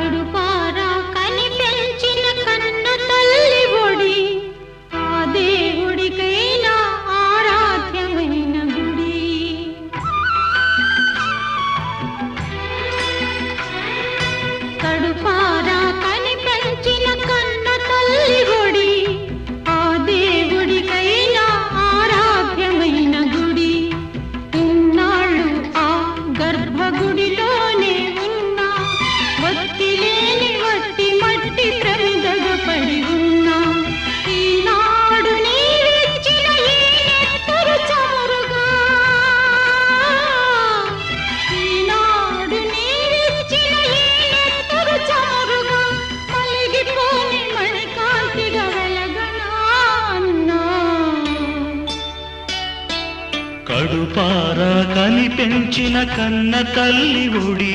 కడుపారా కని పెంచిన కన్న తల్లి ఒడి ఆ దేవుడికైనా ఆరాధ్యమైన గుడి. కడుపారా కని పెంచిన కన్న తల్లి ఒడి ఆ దేవుడికైనా ఆరాధ్యమైన గుడి. ఇన్నాళ్ళు ఆ గర్భగుడిలోనే ఉన్నా వత్తి లేని వట్టి మట్టి ప్రమిదగపడి ఉన్నా. ఈనాడు నీవిచ్చిన ఈ నెత్తరు చారుగా, ఈనాడు నీవిచ్చిన ఈ నెత్తరు చారుగా మలిగిపోని మణికాంతిగా వెలగనా అన్నా. కడుపారా కని పెంచిన కన్న తల్లి ఒడి